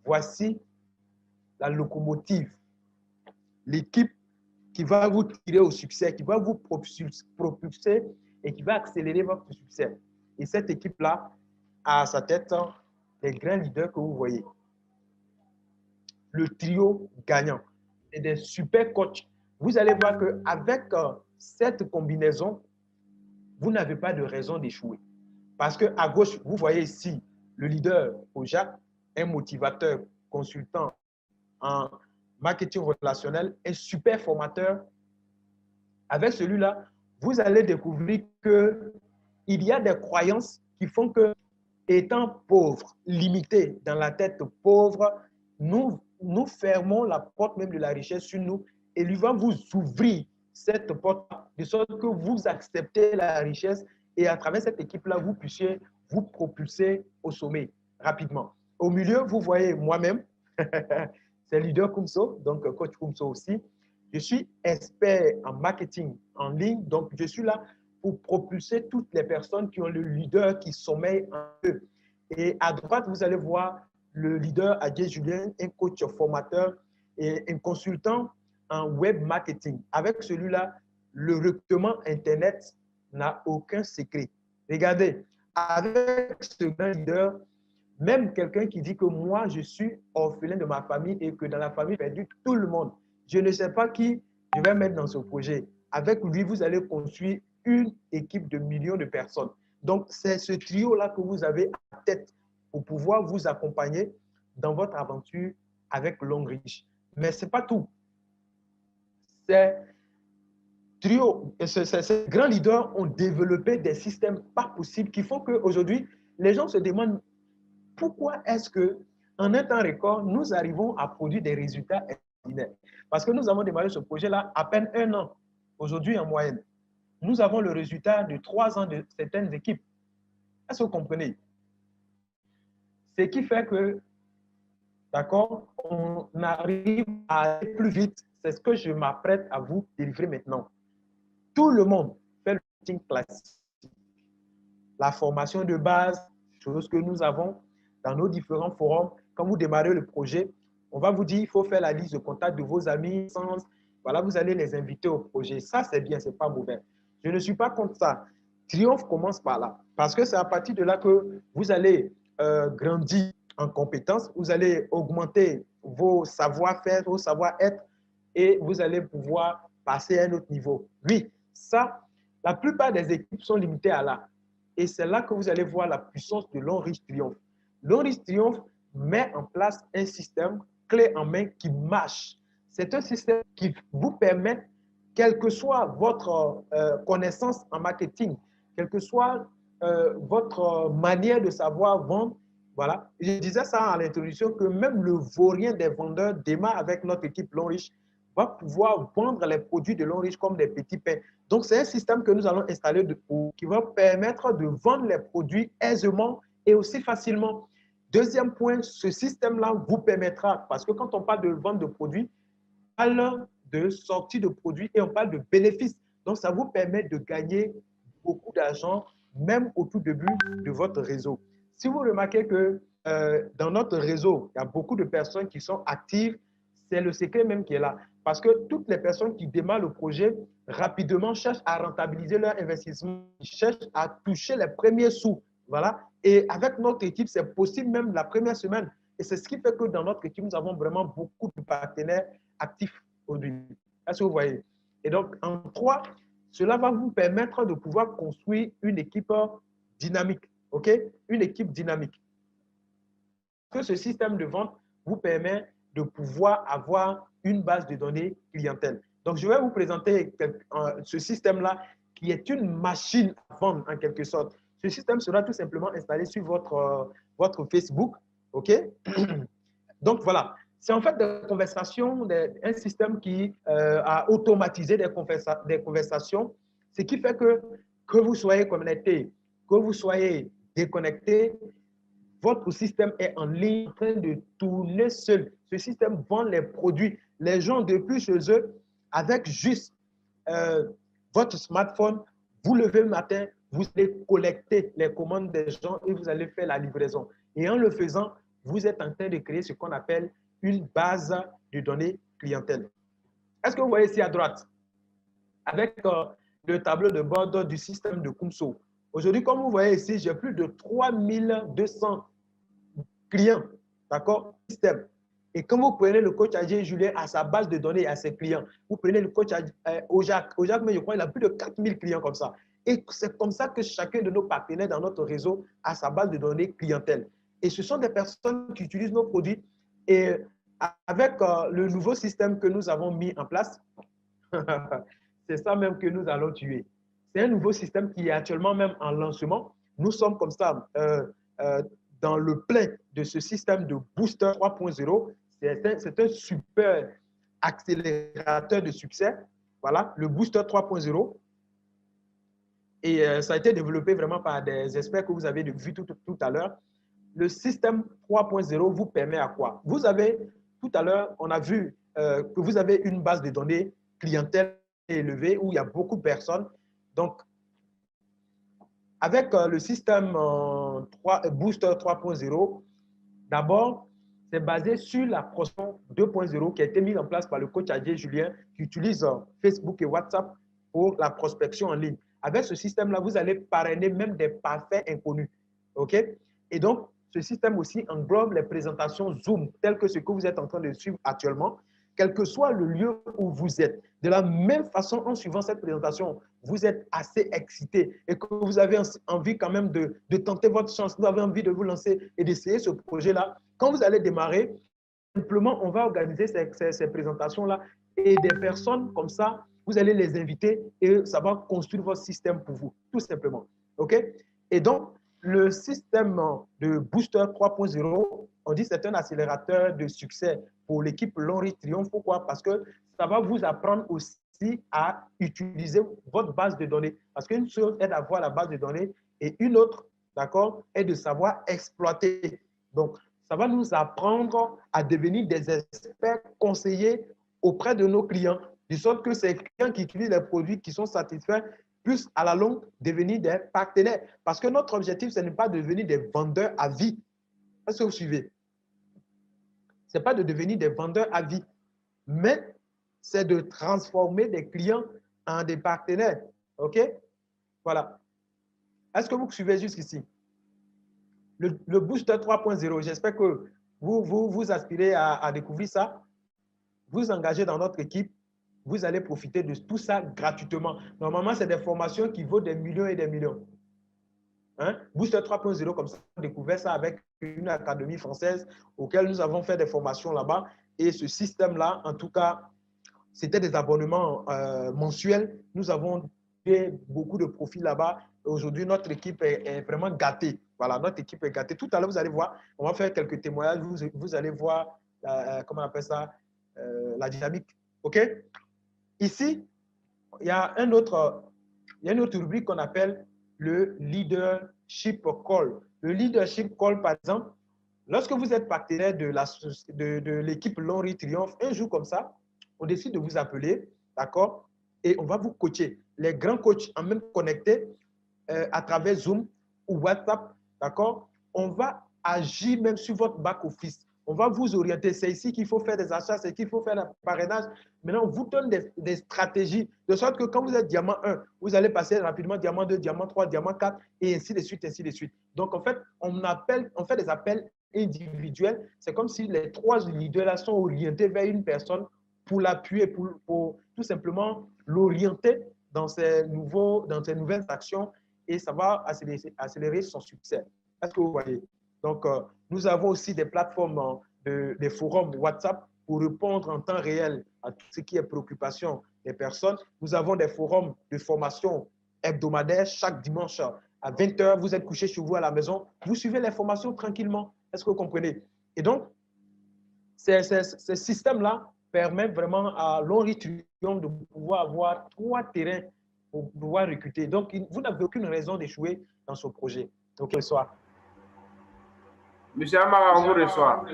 voici la locomotive, l'équipe qui va vous tirer au succès, qui va vous propulser et qui va accélérer votre succès. Et cette équipe-là a à sa tête les grands leaders que vous voyez. Le trio gagnant et des super coachs. Vous allez voir qu'avec cette combinaison, vous n'avez pas de raison d'échouer. Parce qu'à gauche, vous voyez ici le leader Oja, un motivateur, consultant en marketing relationnel, un super formateur. Avec celui-là, vous allez découvrir qu'il y a des croyances qui font que, étant pauvres, limités dans la tête pauvre, nous fermons la porte même de la richesse sur nous et lui va vous ouvrir cette porte de sorte que vous acceptez la richesse et à travers cette équipe-là, vous puissiez vous propulser au sommet rapidement. Au milieu, vous voyez moi-même, c'est leader Kumso, donc coach Kumso aussi. Je suis expert en marketing en ligne, donc je suis là pour propulser toutes les personnes qui ont le leader qui sommeille en eux. Et à droite, vous allez voir le leader Adjé Julien, un coach formateur et un consultant en web marketing. Avec celui-là, le recrutement Internet n'a aucun secret. Regardez, avec ce grand leader, même quelqu'un qui dit que moi, je suis orphelin de ma famille et que dans la famille, j'ai perdu tout le monde. Je ne sais pas qui je vais mettre dans ce projet. Avec lui, vous allez construire une équipe de millions de personnes. Donc, c'est ce trio-là que vous avez à tête pour pouvoir vous accompagner dans votre aventure avec Longrich. Mais ce n'est pas tout. Ces trio, ces grands leaders ont développé des systèmes pas possibles qui font qu'aujourd'hui, les gens se demandent pourquoi est-ce qu'en un temps record, nous arrivons à produire des résultats extraordinaires. Parce que nous avons démarré ce projet-là à peine 1 an, aujourd'hui en moyenne. Nous avons le résultat de 3 ans de certaines équipes. Est-ce que vous comprenez? Ce qui fait que, d'accord, on arrive à aller plus vite. C'est ce que je m'apprête à vous délivrer maintenant. Tout le monde fait le marketing classique. La formation de base, chose que nous avons dans nos différents forums. Quand vous démarrez le projet, on va vous dire qu'il faut faire la liste de contacts de vos amis. Voilà, vous allez les inviter au projet. Ça, c'est bien, ce n'est pas mauvais. Je ne suis pas contre ça. Triomphe commence par là. Parce que c'est à partir de là que vous allez grandir en compétences, vous allez augmenter vos savoir-faire, vos savoir-être et vous allez pouvoir passer à un autre niveau. Oui, ça, la plupart des équipes sont limitées à là. Et c'est là que vous allez voir la puissance de Longrich Triomphe. Longrich Triomphe met en place un système clé en main qui marche. C'est un système qui vous permet, quelle que soit votre connaissance en marketing, quelle que soit votre manière de savoir vendre, voilà. Je disais ça à l'introduction que même le vaurien des vendeurs démarre avec notre équipe Longrich, va pouvoir vendre les produits de Longrich comme des petits pains. Donc, c'est un système que nous allons installer qui va permettre de vendre les produits aisément et aussi facilement. Deuxième point, ce système-là vous permettra, parce que quand on parle de vente de produits, on parle de sortie de produits et on parle de bénéfices. Donc, ça vous permet de gagner beaucoup d'argent, même au tout début de votre réseau. Si vous remarquez que dans notre réseau, il y a beaucoup de personnes qui sont actives, c'est le secret même qui est là. Parce que toutes les personnes qui démarrent le projet rapidement cherchent à rentabiliser leur investissement, cherchent à toucher les premiers sous. Voilà. Et avec notre équipe, c'est possible même la première semaine. Et c'est ce qui fait que dans notre équipe, nous avons vraiment beaucoup de partenaires actifs aujourd'hui. Est-ce que vous voyez? Et donc, en 3, cela va vous permettre de pouvoir construire une équipe dynamique. OK? Une équipe dynamique. Que ce système de vente vous permet de pouvoir avoir une base de données clientèle. Donc, je vais vous présenter ce système-là qui est une machine à vendre en quelque sorte. Ce système sera tout simplement installé sur votre Facebook. OK? Donc, voilà. C'est en fait des conversations, un système qui a automatisé des conversations, ce qui fait que vous soyez connecté, que vous soyez déconnecté, votre système est en ligne, en train de tourner seul. Ce système vend les produits. Les gens, depuis chez eux, avec juste votre smartphone, vous levez le matin, vous allez collecter les commandes des gens et vous allez faire la livraison. Et en le faisant, vous êtes en train de créer ce qu'on appelle une base de données clientèle. Est-ce que vous voyez ici à droite, avec le tableau de bord du système de Kumso? Aujourd'hui, comme vous voyez ici, j'ai plus de 3200 clients, d'accord, système. Et quand vous prenez le coach Adjei Julien à sa base de données et à ses clients, vous prenez le coach Ojak, mais je crois qu'il a plus de 4000 clients comme ça. Et c'est comme ça que chacun de nos partenaires dans notre réseau a sa base de données clientèle. Et ce sont des personnes qui utilisent nos produits. Et avec le nouveau système que nous avons mis en place, c'est ça même que nous allons tuer. C'est un nouveau système qui est actuellement même en lancement. Nous sommes comme ça dans le plein de ce système de Booster 3.0. C'est un super accélérateur de succès. Voilà, le Booster 3.0. Et ça a été développé vraiment par des experts que vous avez vu tout à l'heure. Le système 3.0 vous permet à quoi? Vous avez, tout à l'heure, on a vu que vous avez une base de données clientèle élevée où il y a beaucoup de personnes. Donc, avec le système Booster 3.0, d'abord, c'est basé sur la prospection 2.0 qui a été mise en place par le coach Adjei Julien qui utilise Facebook et WhatsApp pour la prospection en ligne. Avec ce système-là, vous allez parrainer même des parfaits inconnus. OK? Et donc, ce système aussi englobe les présentations Zoom, telles que ce que vous êtes en train de suivre actuellement, quel que soit le lieu où vous êtes. De la même façon, en suivant cette présentation, vous êtes assez excité et que vous avez envie quand même de tenter votre chance, vous avez envie de vous lancer et d'essayer ce projet-là. Quand vous allez démarrer, simplement, on va organiser ces présentations-là et des personnes comme ça, vous allez les inviter et ça va construire votre système pour vous, tout simplement. OK? Et donc, le système de Booster 3.0, on dit que c'est un accélérateur de succès pour l'équipe Lonry Triomphe. Pourquoi? Parce que ça va vous apprendre aussi à utiliser votre base de données. Parce qu'une chose est d'avoir la base de données et une autre, d'accord, est de savoir exploiter. Donc, ça va nous apprendre à devenir des experts conseillers auprès de nos clients, de sorte que ces clients qui utilisent les produits qui sont satisfaits puissent à la longue devenir des partenaires. Parce que notre objectif, ce n'est pas de devenir des vendeurs à vie. Est-ce que vous suivez? Ce n'est pas de devenir des vendeurs à vie, mais c'est de transformer des clients en des partenaires. OK? Voilà. Est-ce que vous suivez jusqu'ici? Le Booster 3.0, j'espère que vous aspirez à découvrir ça. Vous engagez dans notre équipe, vous allez profiter de tout ça gratuitement. Normalement, c'est des formations qui vaut des millions et des millions. Hein? Booster 3.0, comme ça, on a découvert ça avec une académie française auquel nous avons fait des formations là-bas. Et ce système-là, en tout cas, c'était des abonnements mensuels. Nous avons fait beaucoup de profits là-bas. Aujourd'hui, notre équipe est vraiment gâtée. Voilà, notre équipe est gâtée. Tout à l'heure, vous allez voir, on va faire quelques témoignages. Vous allez voir, comment on appelle ça, la dynamique. OK? Ici, il y a une autre rubrique qu'on appelle le leadership call. Le leadership call, par exemple, lorsque vous êtes partenaire de l'équipe Lonry Triomphe, un jour comme ça, on décide de vous appeler, d'accord? Et on va vous coacher. Les grands coachs en même connectés à travers Zoom ou WhatsApp, d'accord? On va agir même sur votre back-office. On va vous orienter. C'est ici qu'il faut faire des achats, c'est ici qu'il faut faire le parrainage. Maintenant, on vous donne des stratégies de sorte que quand vous êtes diamant 1, vous allez passer rapidement diamant 2, diamant 3, diamant 4 et ainsi de suite, ainsi de suite. Donc, en fait, on fait des appels individuels. C'est comme si les 3 leaders-là sont orientés vers une personne pour l'appuyer, pour tout simplement l'orienter dans ces nouvelles actions et ça va accélérer son succès. Est-ce que vous voyez? Donc, nous avons aussi des plateformes, des forums WhatsApp pour répondre en temps réel à tout ce qui est préoccupation des personnes. Nous avons des forums de formation hebdomadaires chaque dimanche à 20 h. Vous êtes couché chez vous à la maison. Vous suivez les formations tranquillement. Est-ce que vous comprenez? Et donc, ces systèmes-là permettent vraiment à Lonry Triomphe de pouvoir avoir 3 terrains pour pouvoir recruter. Donc, vous n'avez aucune raison d'échouer dans ce projet. Donc, bonsoir. Monsieur Amara, on vous reçoit.